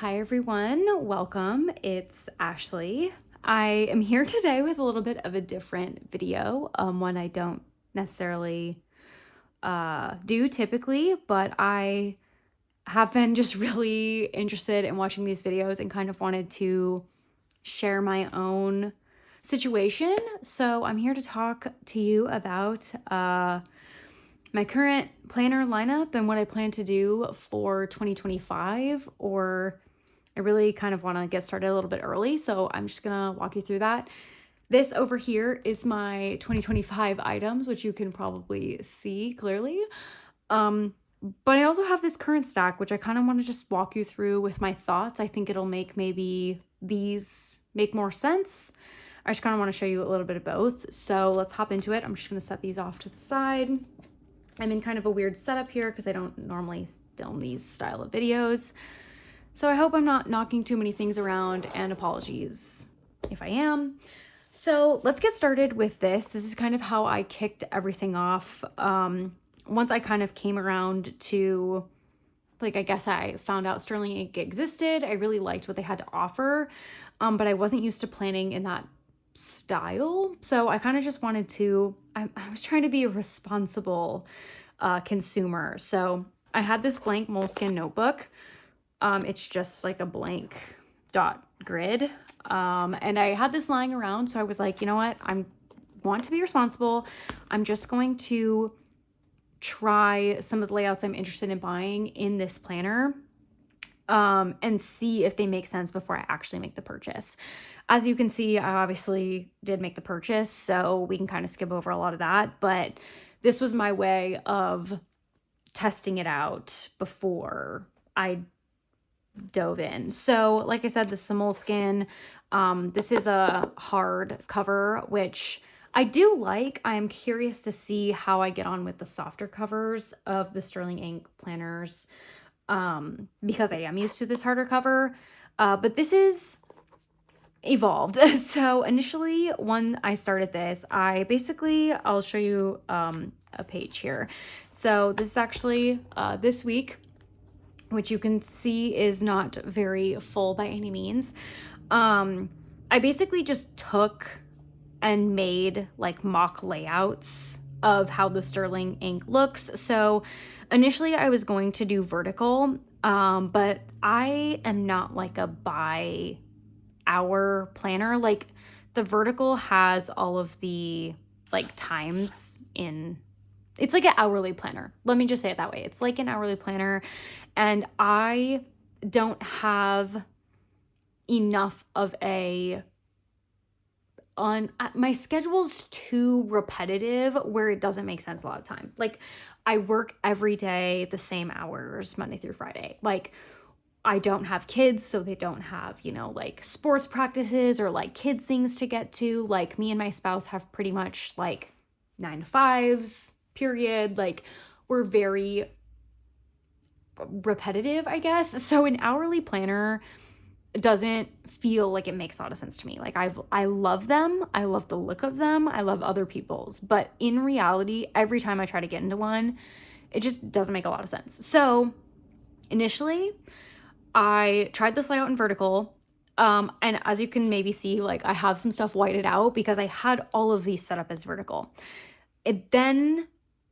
Hi everyone, welcome. It's Ashley. I am here today with a little bit of a different video, one I don't necessarily do typically, but I have been just really interested in watching these videos and kind of wanted to share my own situation. So I'm here to talk to you about my current planner lineup and what I plan to do for 2025, or I really kind of want to get started a little bit early, so I'm just gonna walk you through that. This over here is my 2025 items, which you can probably see clearly. But I also have this current stack, which I kind of want to just walk you through with my thoughts. I think it'll make maybe these make more sense. I just kind of want to show you a little bit of both. So let's hop into it. I'm just going to set these off to the side. I'm in kind of a weird setup here because I don't normally film these style of videos. So I hope I'm not knocking too many things around, and apologies if I am. So let's get started with this. This is kind of how I kicked everything off. Once I kind of came around to, I guess I found out Sterling Ink existed. I really liked what they had to offer, but I wasn't used to planning in that style. So I kind of just wanted to, I was trying to be a responsible consumer. So I had this blank Moleskine notebook. It's just like a blank dot grid. And I had this lying around. So I was like, you know what? I want to be responsible. I'm just going to try some of the layouts I'm interested in buying in this planner, and see if they make sense before I actually make the purchase. As you can see, I obviously did make the purchase, so we can kind of skip over a lot of that, but this was my way of testing it out before I dove in. So like I said, this is a Moleskine. This is a hard cover, which I do like. I am curious to see how I get on with the softer covers of the Sterling Ink planners, because I am used to this harder cover. But this is evolved. So initially when I started this, I'll show you a page here. So this is actually this week, which you can see is not very full by any means. I basically just took and made like mock layouts of how the Sterling Ink looks. So initially I was going to do vertical, but I am not like a by hour planner. Like the vertical has all of the like times in, it's like an hourly planner. Let me just say it that way. It's like an hourly planner, and I don't have enough of my schedule's too repetitive where it doesn't make sense a lot of time. Like I work every day the same hours, Monday through Friday. Like I don't have kids, so they don't have, like sports practices or like kids things to get to. Like me and my spouse have pretty much like 9 to 5s, period. Like we're very repetitive, I guess. So an hourly planner doesn't feel like it makes a lot of sense to me. Like I love them. I love the look of them. I love other people's. But in reality, every time I try to get into one, it just doesn't make a lot of sense. So initially, I tried this layout in vertical. And as you can maybe see, like I have some stuff whited out because I had all of these set up as vertical. It then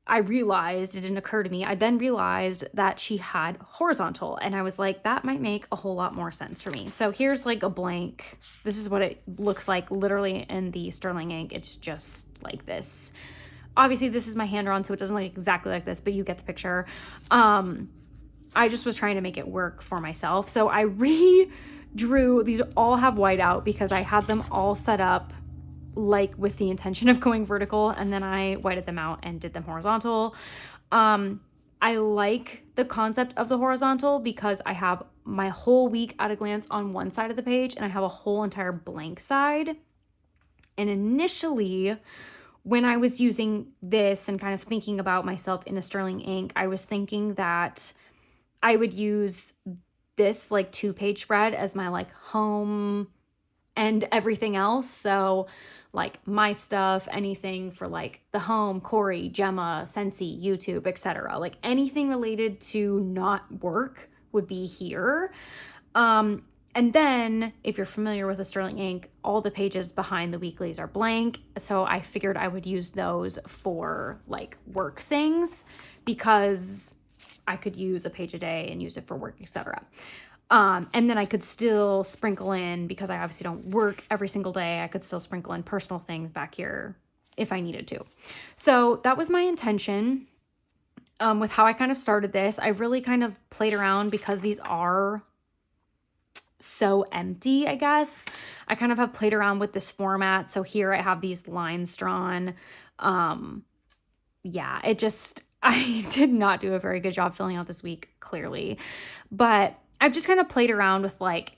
it didn't occur to me, I then realized that she had horizontal, and I was like, that might make a whole lot more sense for me. So here's like a blank, this is what it looks like literally in the Sterling Ink. It's just like this. Obviously this is my hand drawn, so it doesn't look exactly like this, but you get the picture. I just was trying to make it work for myself. So I redrew, these all have whiteout because I had them all set up like with the intention of going vertical, and then I whited them out and did them horizontal. I like the concept of the horizontal because I have my whole week at a glance on one side of the page and I have a whole entire blank side. And initially, when I was using this and kind of thinking about myself in a Sterling Ink, I was thinking that I would use this like 2-page spread as my like home and everything else. So like my stuff, anything for like the home, Corey, Gemma, Scentsy, YouTube, etc. Like anything related to not work would be here. And then if you're familiar with a Sterling ink, all the pages behind the weeklies are blank. So I figured I would use those for like work things because I could use a page a day and use it for work, etc. And then I could still sprinkle in, because I obviously don't work every single day, I could still sprinkle in personal things back here if I needed to. So that was my intention with how I kind of started this. I really kind of played around because these are so empty, I guess. I kind of have played around with this format. So here I have these lines drawn. Yeah, I did not do a very good job filling out this week, clearly. But I've just kind of played around with like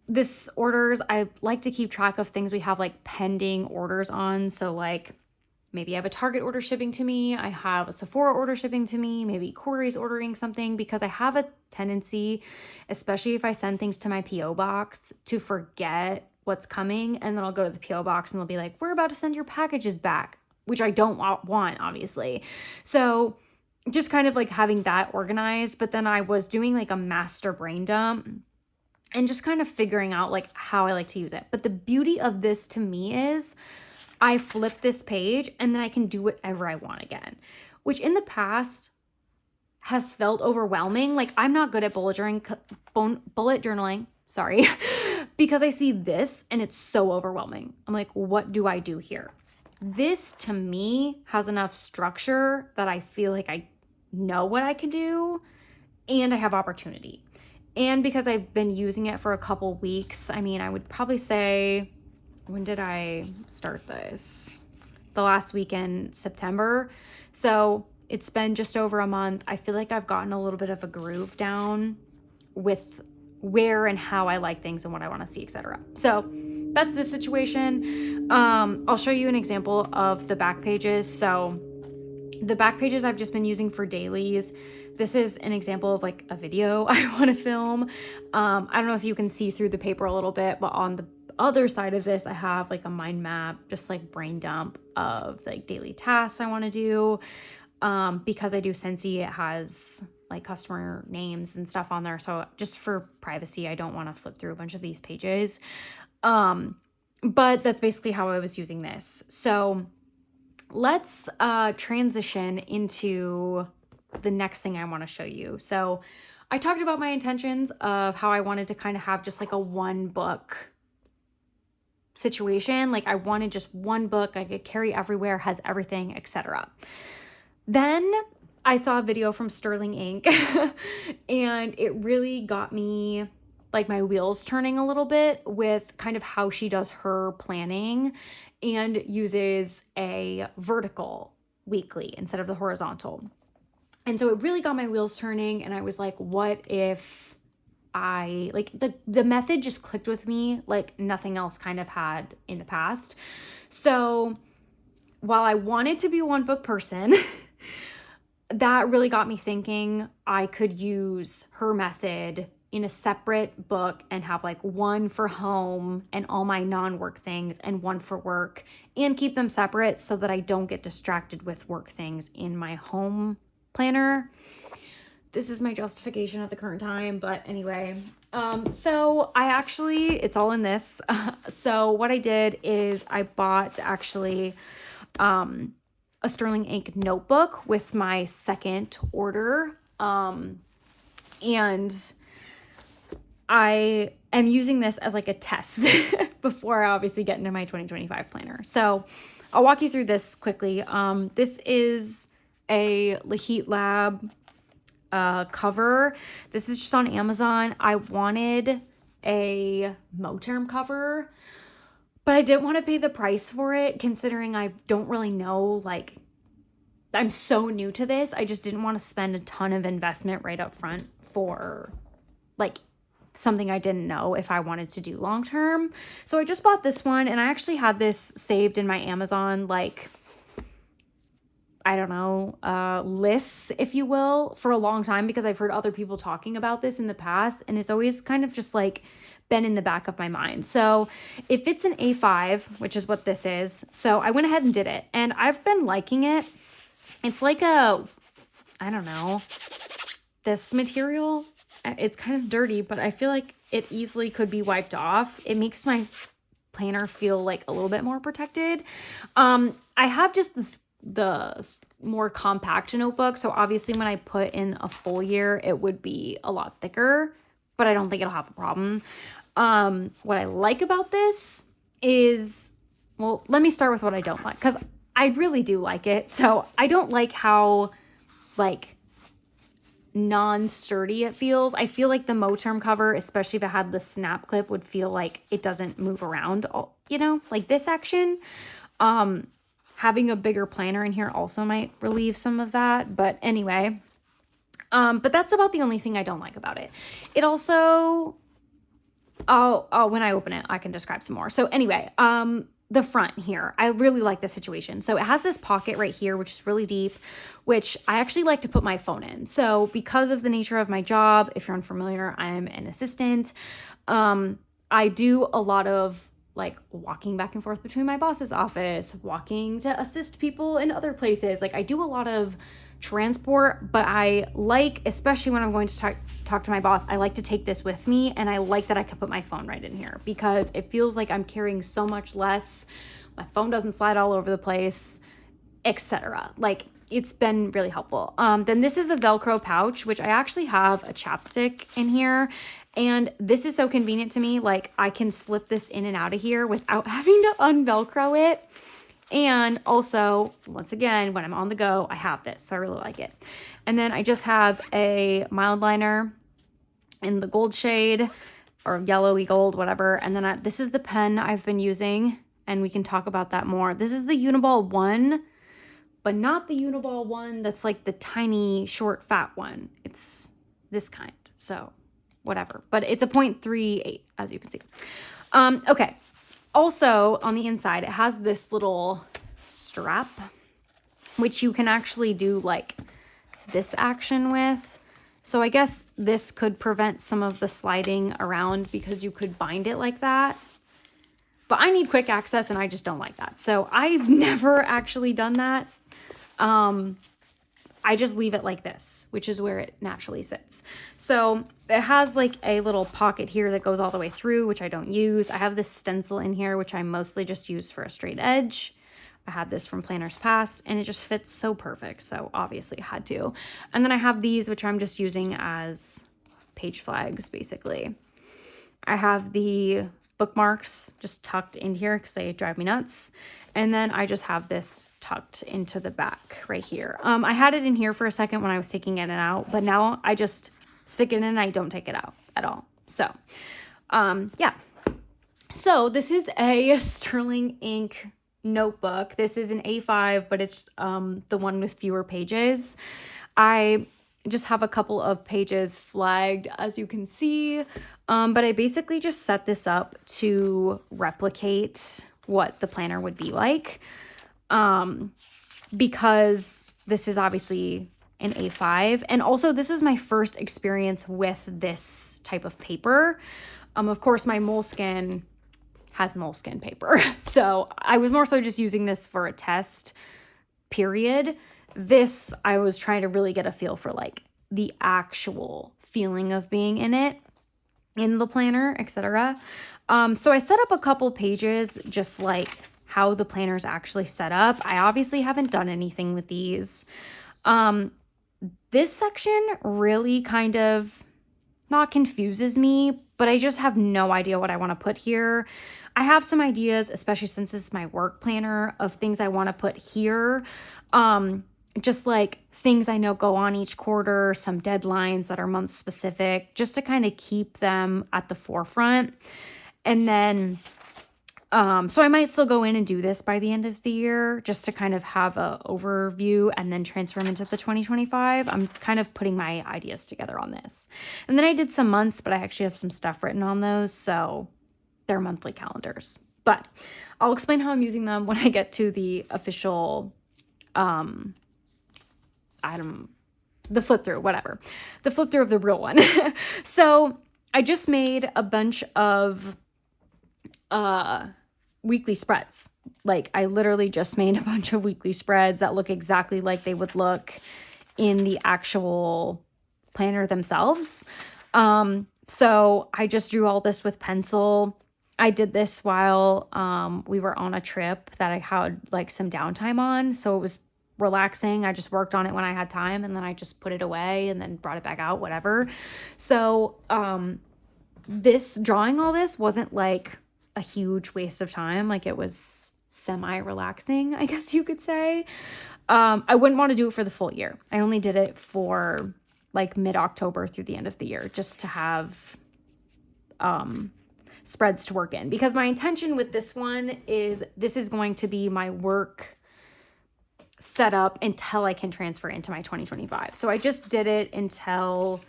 this orders. I like to keep track of things we have like pending orders on. So like maybe I have a Target order shipping to me. I have a Sephora order shipping to me. Maybe Corey's ordering something, because I have a tendency, especially if I send things to my P.O. box, to forget what's coming. And then I'll go to the P.O. box and they'll be like, we're about to send your packages back, which I don't want, obviously. So just kind of like having that organized. But then I was doing like a master brain dump and just kind of figuring out like how I like to use it. But the beauty of this to me is I flip this page and then I can do whatever I want again, which in the past has felt overwhelming. Like I'm not good at bullet journaling, sorry, because I see this and it's so overwhelming. I'm like, what do I do here? This to me has enough structure that I feel like I know what I can do and I have opportunity. And because I've been using it for a couple weeks, I mean, I would probably say, when did I start this? The last week in September. So it's been just over a month. I feel like I've gotten a little bit of a groove down with where and how I like things and what I want to see, etc. So that's the situation. I'll show you an example of the back pages. So the back pages I've just been using for dailies. This is an example of like a video I want to film. I don't know if you can see through the paper a little bit, but on the other side of this, I have like a mind map, just like brain dump of like daily tasks I want to do. Because I do Scentsy, it has like customer names and stuff on there. So just for privacy, I don't want to flip through a bunch of these pages. But that's basically how I was using this. So let's transition into the next thing I want to show you. So I talked about my intentions of how I wanted to kind of have just like a one book situation. Like I wanted just one book I could carry everywhere, has everything, etc. Then I saw a video from Sterling Ink and it really got me like my wheels turning a little bit with kind of how she does her planning and uses a vertical weekly instead of the horizontal. And so it really got my wheels turning and I was like, what if I like the method just clicked with me like nothing else kind of had in the past. So while I wanted to be a one book person, that really got me thinking I could use her method in a separate book and have like one for home and all my non-work things and one for work and keep them separate so that I don't get distracted with work things in my home planner. This is my justification at the current time, but anyway, so I actually, it's all in this. So what I did is I bought actually a Sterling Ink notebook with my second order. And I am using this as like a test before I obviously get into my 2025 planner. So I'll walk you through this quickly. This is a Lahit Lab cover. This is just on Amazon. I wanted a Moterm cover, but I didn't want to pay the price for it considering I don't really know, like I'm so new to this. I just didn't want to spend a ton of investment right up front for like something I didn't know if I wanted to do long term. So I just bought this one and I actually had this saved in my Amazon like I don't know, lists, if you will, for a long time because I've heard other people talking about this in the past and it's always kind of just like been in the back of my mind. So if it's an A5, which is what this is, so I went ahead and did it and I've been liking it. It's like a, I don't know, this material. it's kind of dirty, but I feel like it easily could be wiped off. It makes my planner feel like a little bit more protected. I have just the more compact notebook. So obviously when I put in a full year, it would be a lot thicker, but I don't think it'll have a problem. What I like about this is, well, let me start with what I don't like, because I really do like it. So I don't like how like non-sturdy it feels. I feel like the Moterm cover, especially if it had the snap clip, would feel like it doesn't move around, you know, like this section. Having a bigger planner in here also might relieve some of that. But anyway, but that's about the only thing I don't like about it. It also, when I open it, I can describe some more. So anyway, the front here, I really like this situation. So it has this pocket right here, which is really deep, which I actually like to put my phone in. So because of the nature of my job, if you're unfamiliar, I'm an assistant. I do a lot of like walking back and forth between my boss's office, walking to assist people in other places. Like I do a lot of transport, but I like, especially when I'm going to talk to my boss, I like to take this with me, and I like that I can put my phone right in here because it feels like I'm carrying so much less. My phone doesn't slide all over the place, etc. Like it's been really helpful. Then this is a Velcro pouch, which I actually have a chapstick in here, and this is so convenient to me. Like I can slip this in and out of here without having to unvelcro it. And also, once again, when I'm on the go, I have this, so I really like it. And then I just have a mild liner in the gold shade, or yellowy gold, whatever. And then this is the pen I've been using, and we can talk about that more. This is the Uniball 1, but not the Uniball 1 that's like the tiny, short, fat one. It's this kind, so whatever. But it's a 0.38, as you can see. Okay. Also, on the inside, it has this little strap, which you can actually do like this action with. So I guess this could prevent some of the sliding around because you could bind it like that. But I need quick access and I just don't like that. So I've never actually done that. I just leave it like this, which is where it naturally sits. So it has like a little pocket here that goes all the way through, which I don't use. I have this stencil in here, which I mostly just use for a straight edge. I had this from Planners Past, and it just fits so perfect. So obviously I had to. And then I have these, which I'm just using as page flags, basically. I have the bookmarks just tucked in here because they drive me nuts. And then I just have this tucked into the back right here. I had it in here for a second when I was taking it in and out, but now I just stick it in and I don't take it out at all. So, yeah. So this is a Sterling ink notebook. This is an A5, but it's the one with fewer pages. I just have a couple of pages flagged, as you can see. But I basically just set this up to replicate what the planner would be like, because this is obviously an A5. And also this is my first experience with this type of paper. Of course, my Moleskine has Moleskine paper. So I was more so just using this for a test period. This, I was trying to really get a feel for like the actual feeling of being in it, in the planner, etc. So I set up a couple pages, just like how the planner's actually set up. I obviously haven't done anything with these. This section really kind of not confuses me, but I just have no idea what I want to put here. I have some ideas, especially since this is my work planner, of things I want to put here. Just like things I know go on each quarter, some deadlines that are month specific, just to kind of keep them at the forefront. And then, so I might still go in and do this by the end of the year, just to kind of have a overview and then transfer them into the 2025. I'm kind of putting my ideas together on this. And then I did some months, but I actually have some stuff written on those, so they're monthly calendars. But I'll explain how I'm using them when I get to the official the flip through, whatever. The flip through of the real one. So I just made a bunch of weekly spreads. Like I literally just made a bunch of weekly spreads that look exactly like they would look in the actual planner themselves. So I just drew all this with pencil. I did this while we were on a trip that I had like some downtime on. So it was relaxing. I just worked on it when I had time, and then I just put it away and then brought it back out, whatever. So this drawing all this wasn't like a huge waste of time. Like it was semi-relaxing, I guess you could say. I wouldn't want to do it for the full year. I only did it for like mid-October through the end of the year, just to have spreads to work in, because my intention with this one is this is going to be my work setup until I can transfer into my 2025. So I just did it until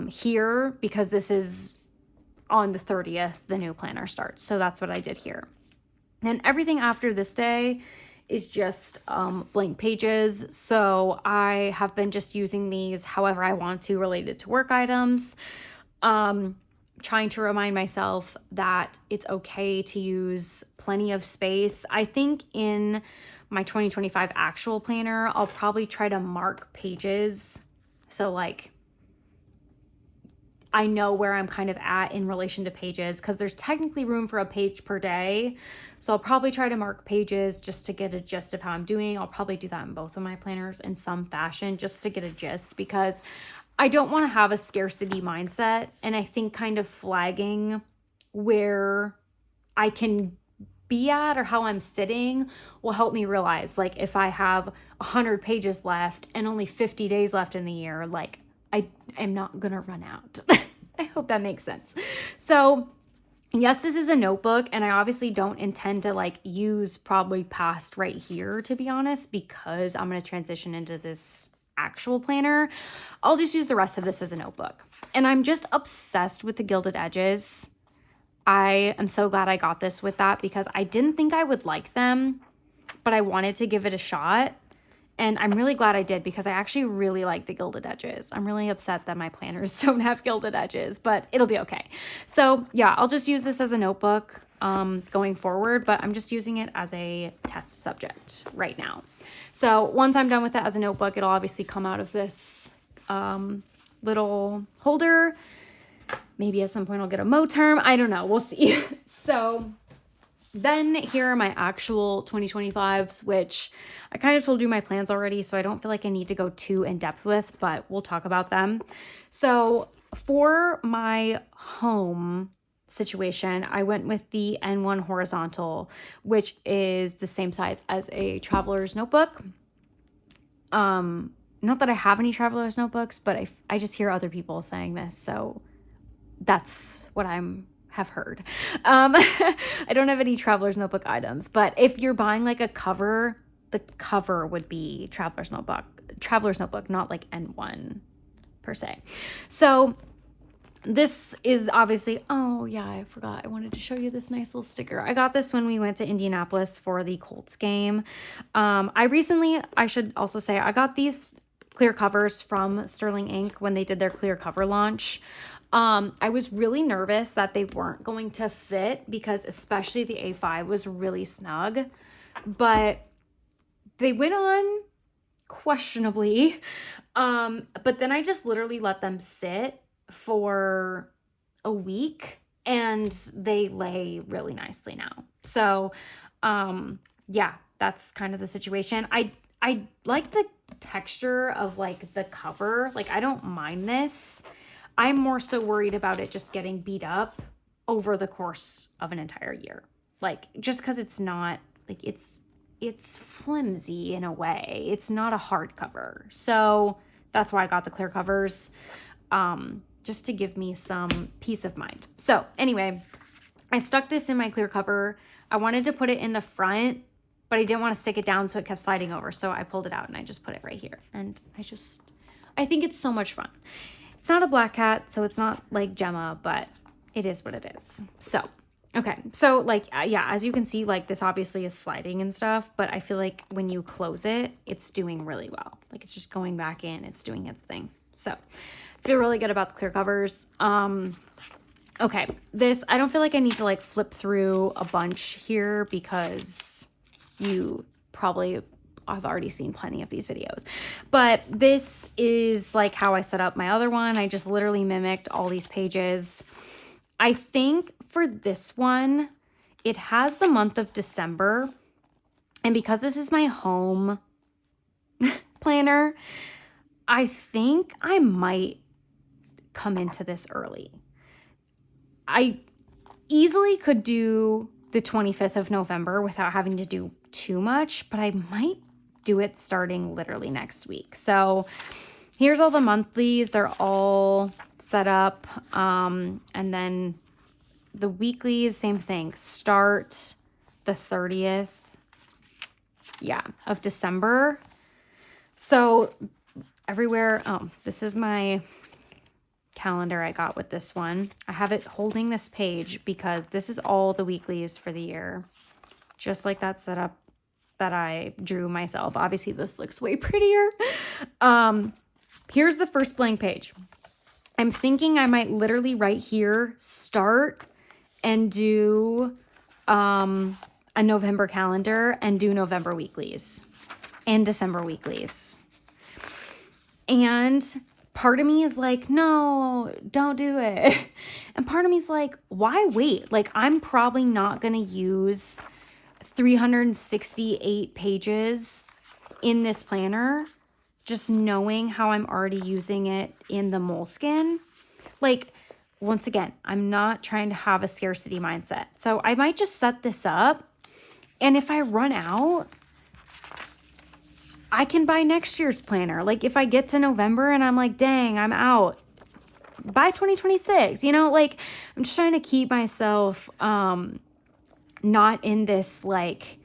here, because this is on the 30th, the new planner starts. So that's what I did here. And everything after this day is just blank pages. So I have been just using these however I want to, related to work items. Trying to remind myself that it's okay to use plenty of space. I think in my 2025 actual planner, I'll probably try to mark pages. So like, I know where I'm kind of at in relation to pages, because there's technically room for a page per day. So I'll probably try to mark pages just to get a gist of how I'm doing. I'll probably do that in both of my planners in some fashion, just to get a gist, because I don't want to have a scarcity mindset. And I think kind of flagging where I can be at or how I'm sitting will help me realize, like, if I have 100 pages left and only 50 days left in the year, like, I am not going to run out. I hope that makes sense. So yes, this is a notebook, and I obviously don't intend to like use probably past right here, to be honest, because I'm going to transition into this actual planner. I'll just use the rest of this as a notebook. And I'm just obsessed with the gilded edges. I am so glad I got this with that, because I didn't think I would like them, but I wanted to give it a shot. And I'm really glad I did, because I actually really like the gilded edges. I'm really upset that my planners don't have gilded edges, but it'll be okay. So yeah, I'll just use this as a notebook going forward, but I'm just using it as a test subject right now. So once I'm done with it as a notebook, it'll obviously come out of this little holder. Maybe at some point I'll get a Moterm. I don't know. We'll see. So then here are my actual 2025s, which I kind of told you my plans already, so I don't feel like I need to go too in depth with, but we'll talk about them. So for my home situation, I went with the N1 horizontal, which is the same size as a traveler's notebook. Not that I have any traveler's notebooks, but I just hear other people saying this, so that's what have heard. I don't have any traveler's notebook items, but if you're buying like a cover, the cover would be traveler's notebook, not like N1 per se. So this is obviously, oh yeah, I forgot. I wanted to show you this nice little sticker. I got this when we went to Indianapolis for the Colts game. I should also say, I got these clear covers from Sterling Ink when they did their clear cover launch. I was really nervous that they weren't going to fit, because especially the A5 was really snug, but they went on questionably. But then I just literally let them sit for a week, and they lay really nicely now. So, yeah, that's kind of the situation. I like the texture of like the cover. Like, I don't mind this. I'm more so worried about it just getting beat up over the course of an entire year. Like, just because it's not, like, it's flimsy in a way. It's not a hardcover. So that's why I got the clear covers, just to give me some peace of mind. So anyway, I stuck this in my clear cover. I wanted to put it in the front, but I didn't want to stick it down, so it kept sliding over. So I pulled it out and I just put it right here. And I think it's so much fun. It's not a black cat, so it's not like Gemma, but it is what it is. So, okay. So, like, yeah, as you can see, like, this obviously is sliding and stuff, but I feel like when you close it, it's doing really well. Like, it's just going back in. It's doing its thing. So, I feel really good about the clear covers. Okay. I don't feel like I need to, like, flip through a bunch here, because you probably I've already seen plenty of these videos. But this is like how I set up my other one. I just literally mimicked all these pages. I think for this one, it has the month of December. And because this is my home planner, I think I might come into this early. I easily could do the 25th of November without having to do too much, but I might do it starting literally next week. So here's all the monthlies. They're all set up. And then the weeklies, same thing. Start the 30th, of December. So everywhere, this is my calendar I got with this one. I have it holding this page because this is all the weeklies for the year, just like that setup that I drew myself. Obviously this looks way prettier. Here's the first blank page. I'm thinking I might literally right here start and do a November calendar and do November weeklies and December weeklies. And part of me is like, no, don't do it. And part of me is like, why wait? Like, I'm probably not going to use 368 pages in this planner, just knowing how I'm already using it in the Moleskine. Like, once again, I'm not trying to have a scarcity mindset. So I might just set this up. And if I run out, I can buy next year's planner. Like if I get to November and I'm like, dang, I'm out, buy 2026, like I'm just trying to keep myself not in this, like,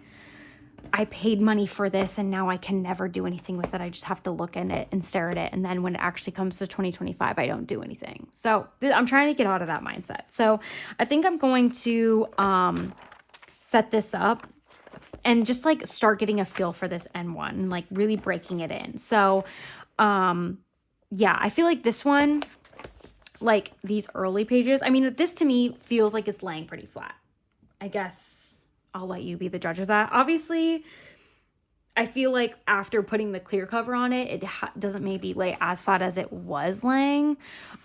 I paid money for this and now I can never do anything with it. I just have to look at it and stare at it. And then when it actually comes to 2025, I don't do anything. So I'm trying to get out of that mindset. So I think I'm going to set this up and just like start getting a feel for this N1 and like really breaking it in. So, I feel like this one, like these early pages, I mean, this to me feels like it's laying pretty flat. I guess I'll let you be the judge of that. Obviously, I feel like after putting the clear cover on it, it doesn't maybe lay as flat as it was laying.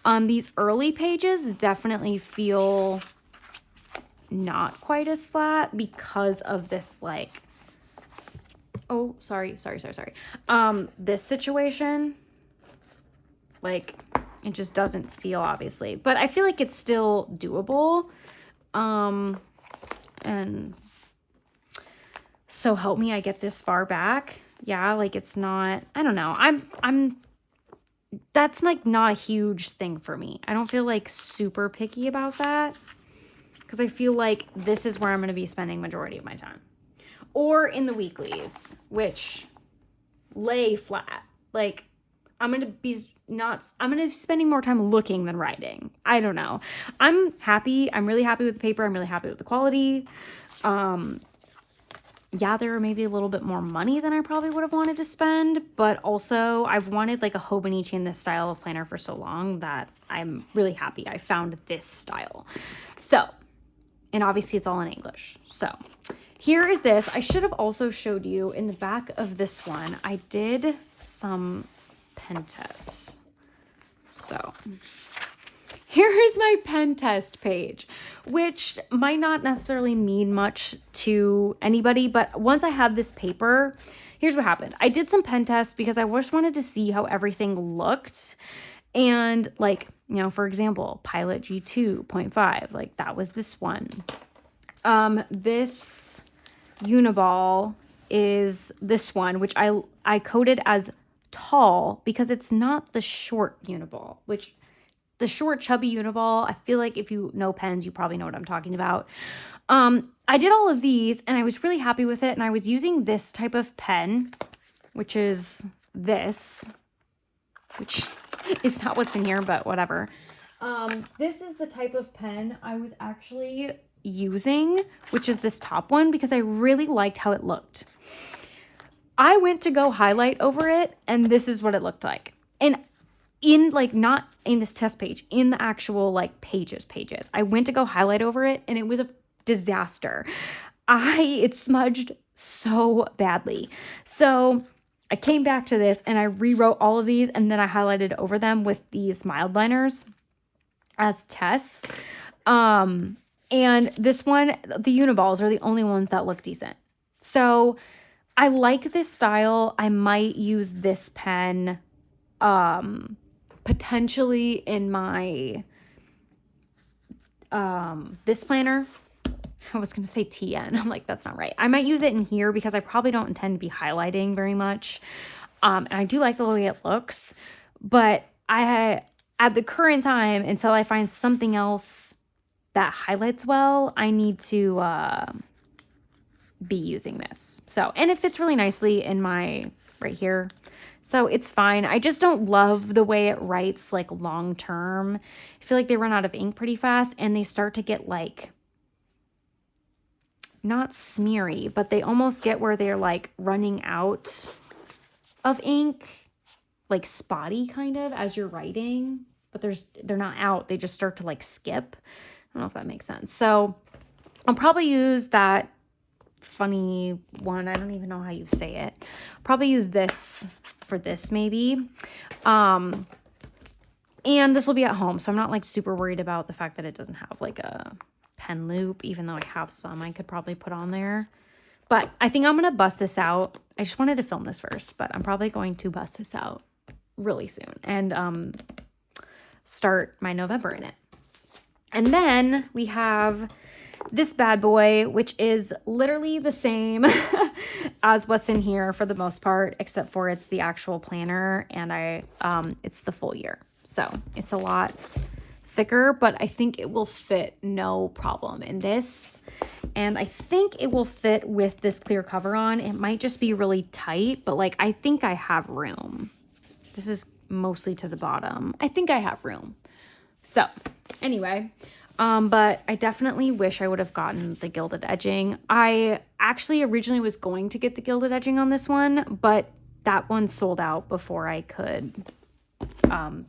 These early pages definitely feel not quite as flat because of this, like, this situation, like, it just doesn't feel, obviously, but I feel like it's still doable. And so help me, I get this far back. Yeah. Like it's not, I don't know. That's like not a huge thing for me. I don't feel like super picky about that, because I feel like this is where I'm going to be spending majority of my time. Or in the weeklies, which lay flat. Like, I'm going to be spending more time looking than writing. I don't know. I'm happy. I'm really happy with the paper. I'm really happy with the quality. There are maybe a little bit more money than I probably would have wanted to spend, but also I've wanted like a Hobonichi in this style of planner for so long that I'm really happy I found this style. So, and obviously it's all in English. So here is this. I should have also showed you in the back of this one, I did some pen tests. So here is my pen test page, which might not necessarily mean much to anybody, but once I had this paper, here's what happened. I did some pen tests because I just wanted to see how everything looked. And like, for example, Pilot G2.5, like that was this one. This Uniball is this one, which I coded as tall because it's not the short Uniball, which the short chubby Uniball, I feel like if you know pens, you probably know what I'm talking about. I did all of these and I was really happy with it. And I was using this type of pen, which is this, which is not what's in here, but whatever. This is the type of pen I was actually using, which is this top one, because I really liked how it looked. I went to go highlight over it and this is what it looked like. And in like, not in this test page, in the actual like pages, I went to go highlight over it and it was a disaster. It smudged so badly. So I came back to this and I rewrote all of these, and then I highlighted over them with these mild liners as tests. And this one, the Uniballs are the only ones that look decent. So I like this style. I might use this pen potentially in my this planner. I was going to say TN. I'm like, that's not right. I might use it in here because I probably don't intend to be highlighting very much. And I do like the way it looks, but at the current time, until I find something else that highlights well, I need to be using this. So, and it fits really nicely in my right here. So it's fine. I just don't love the way it writes like long term. I feel like they run out of ink pretty fast and they start to get like, not smeary, but they almost get where they're like running out of ink, like spotty kind of as you're writing, but they're not out. They just start to like skip. I don't know if that makes sense. So I'll probably use that funny one. I don't even know how you say it. I'll probably use this for this maybe. And this will be at home, so I'm not like super worried about the fact that it doesn't have like a pen loop, even though I have some I could probably put on there. But I think I'm gonna bust this out. I just wanted to film this first, but I'm probably going to bust this out really soon and start my November in it. And then we have this bad boy, which is literally the same as what's in here for the most part, except for it's the actual planner and it's the full year. So it's a lot thicker, but I think it will fit no problem in this. And I think it will fit with this clear cover on. It might just be really tight, but like I think I have room. This is mostly to the bottom. I think I have room. So anyway, but I definitely wish I would have gotten the gilded edging. I actually originally was going to get the gilded edging on this one, but that one sold out before I could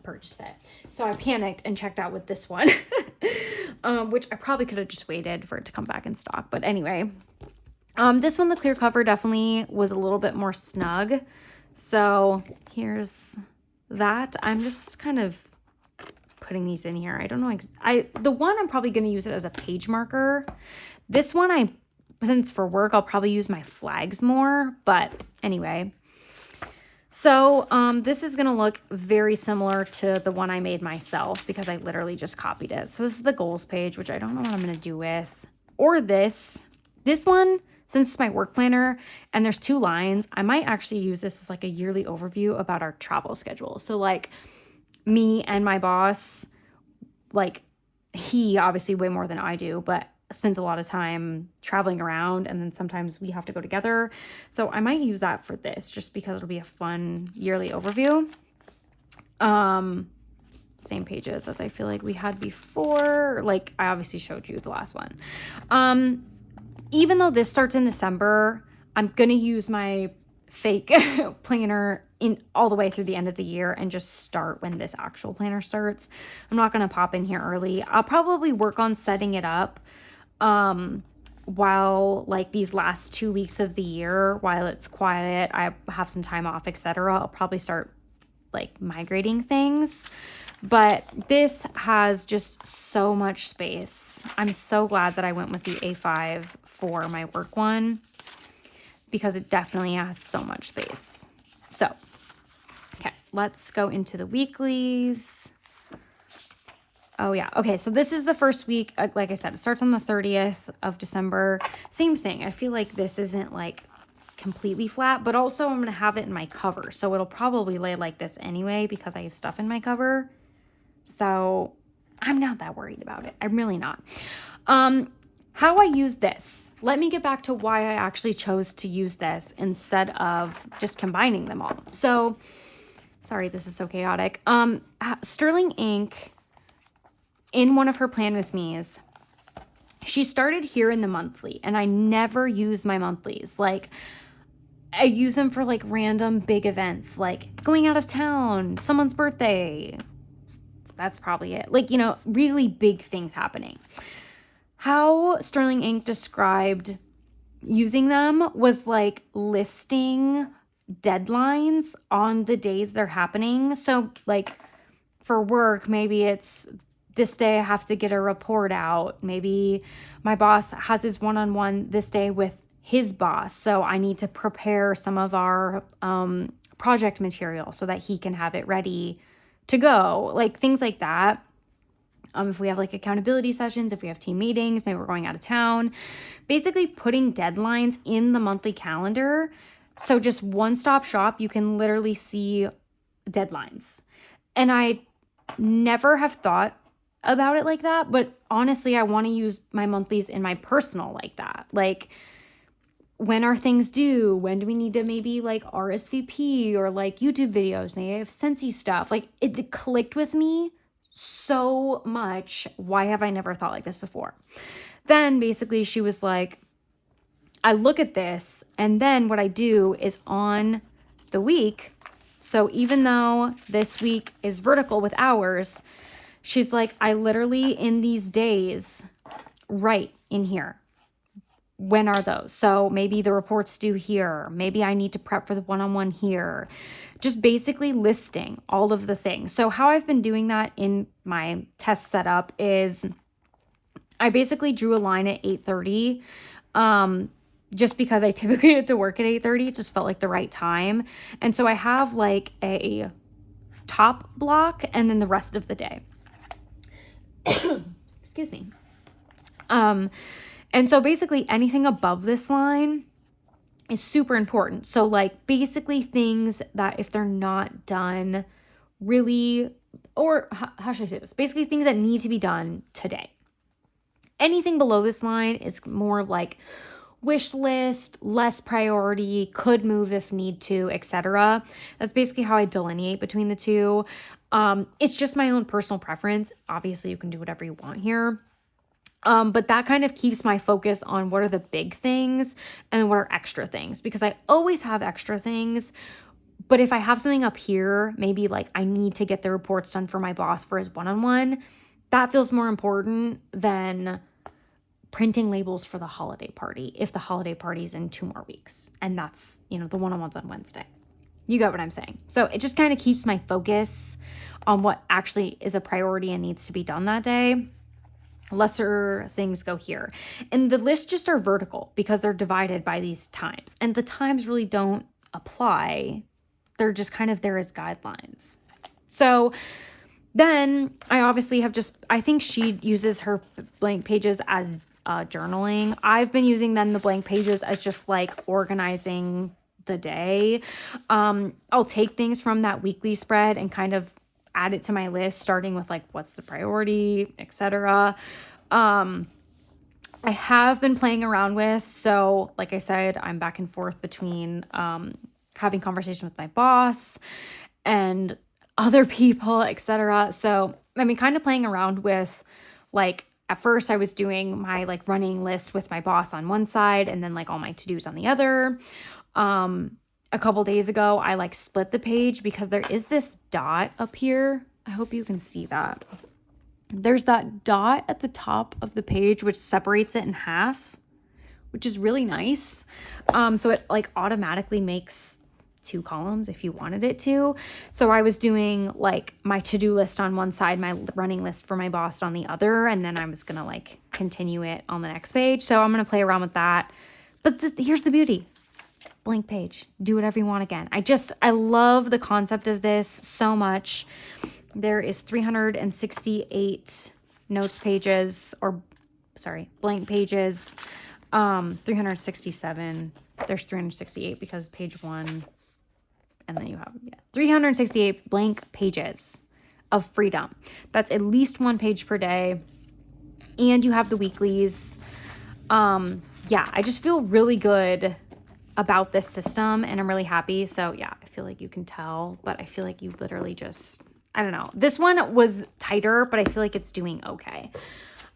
purchase it. So I panicked and checked out with this one, which I probably could have just waited for it to come back in stock. But anyway, this one, the clear cover definitely was a little bit more snug. So here's that. I'm just kind of putting these in here. I don't know. The one I'm probably going to use it as a page marker. This one, since for work, I'll probably use my flags more. But anyway, so this is going to look very similar to the one I made myself because I literally just copied it. So this is the goals page, which I don't know what I'm going to do with. Or this one, since it's my work planner and there's 2 lines, I might actually use this as like a yearly overview about our travel schedule. So like me and my boss, like he obviously way more than I do, but spends a lot of time traveling around, and then sometimes we have to go together. So I might use that for this just because it'll be a fun yearly overview. Same pages as I feel like we had before. Like I obviously showed you the last one. Even though this starts in December, I'm gonna use my fake planner in all the way through the end of the year and just start when this actual planner starts. I'm not gonna pop in here early. I'll probably work on setting it up while like these last 2 weeks of the year, while it's quiet, I have some time off, etc. I'll probably start like migrating things. But this has just so much space. I'm so glad that I went with the A5 for my work one because it definitely has so much space. So, okay, let's go into the weeklies. Oh yeah, okay, so this is the first week. Like I said, it starts on the 30th of December. Same thing, I feel like this isn't like completely flat, but also I'm gonna have it in my cover. So it'll probably lay like this anyway because I have stuff in my cover. So I'm not that worried about it. I'm really not. How I use this. Let me get back to why I actually chose to use this instead of just combining them all. So, sorry, this is so chaotic. Sterling Ink, in one of her Plan With Me's, she started here in the monthly, and I never use my monthlies. Like, I use them for like random big events, like going out of town, someone's birthday. That's probably it. Like, you know, really big things happening. How Sterling Ink described using them was like listing deadlines on the days they're happening. So like for work, maybe it's this day I have to get a report out. Maybe my boss has his one-on-one this day with his boss. So I need to prepare some of our project material so that he can have it ready to go. Like things like that. If we have like accountability sessions, if we have team meetings, maybe we're going out of town, basically putting deadlines in the monthly calendar. So just one-stop shop, you can literally see deadlines. And I never have thought about it like that, but honestly, I want to use my monthlies in my personal like that. Like, when are things due? When do we need to maybe like RSVP or like YouTube videos? Maybe I have Scentsy stuff. Like, it clicked with me so much. Why have I never thought like this before? Then basically she was like, I look at this, and then what I do is on the week. So even though this week is vertical with hours, she's like, I literally in these days write in here. When are those? So maybe the report's due here. Maybe I need to prep for the one-on-one here. Just basically listing all of the things. So how I've been doing that in my test setup is I basically drew a line at 8:30. Just because I typically had to work at 8:30, it just felt like the right time. And so I have like a top block and then the rest of the day. Excuse me. And so basically anything above this line is super important. So like basically things that if they're not done really, or how should I say this? Basically things that need to be done today. Anything below this line is more like wish list, less priority, could move if need to, etc. That's basically how I delineate between the two. It's just my own personal preference. Obviously, you can do whatever you want here. But that kind of keeps my focus on what are the big things and what are extra things, because I always have extra things. But if I have something up here, maybe like I need to get the reports done for my boss for his one-on-one, that feels more important than printing labels for the holiday party if the holiday party's in 2 more weeks. And that's, the one-on-one's on Wednesday. You got what I'm saying? So it just kind of keeps my focus on what actually is a priority and needs to be done that day. Lesser things go here. And the lists just are vertical because they're divided by these times. And the times really don't apply. They're just kind of there as guidelines. So then I obviously have I think she uses her blank pages as journaling. I've been using then the blank pages as just like organizing the day. I'll take things from that weekly spread and kind of add it to my list, starting with like what's the priority, etc. I have been playing around with, so like I said, I'm back and forth between having conversation with my boss and other people, etc. So I've been kind of playing around with, like, at first I was doing my like running list with my boss on one side and then like all my to-dos on the other. A couple days ago, I like split the page because there is this dot up here. I hope you can see that. There's that dot at the top of the page, which separates it in half, which is really nice. So it like automatically makes 2 columns if you wanted it to. So I was doing like my to-do list on one side, my running list for my boss on the other, and then I was gonna like continue it on the next page. So I'm gonna play around with that. But here's the beauty. Blank page. Do whatever you want again. I love the concept of this so much. There is 368 notes pages, blank pages. 367. There's 368 because page 1, and then you have 368 blank pages of freedom. That's at least 1 page per day. And you have the weeklies. I just feel really good about this system and I'm really happy. So yeah, I feel like you can tell, but I feel like you literally just, I don't know. This one was tighter, but I feel like it's doing okay.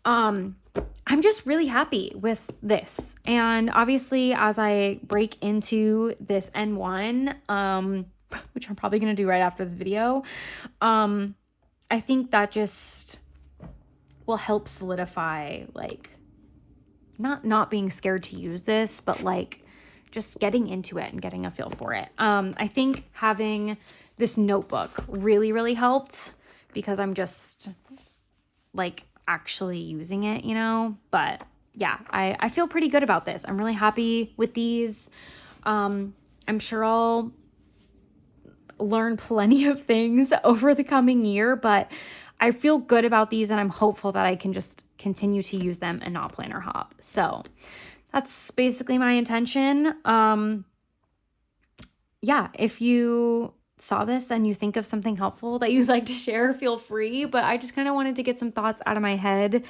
I'm just really happy with this. And obviously as I break into this N1, which I'm probably going to do right after this video, I think that just will help solidify like not being scared to use this, but like just getting into it and getting a feel for it. I think having this notebook really, really helped because I'm just like actually using it, you know? But yeah, I feel pretty good about this. I'm really happy with these. I'm sure I'll learn plenty of things over the coming year, but I feel good about these and I'm hopeful that I can just continue to use them and not planner hop. So that's basically my intention. Yeah, if you saw this and you think of something helpful that you'd like to share, feel free. But I just kind of wanted to get some thoughts out of my head,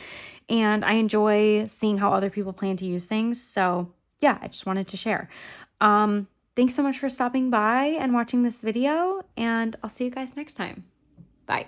and I enjoy seeing how other people plan to use things. So yeah, I just wanted to share. Thanks so much for stopping by and watching this video, and I'll see you guys next time. Bye.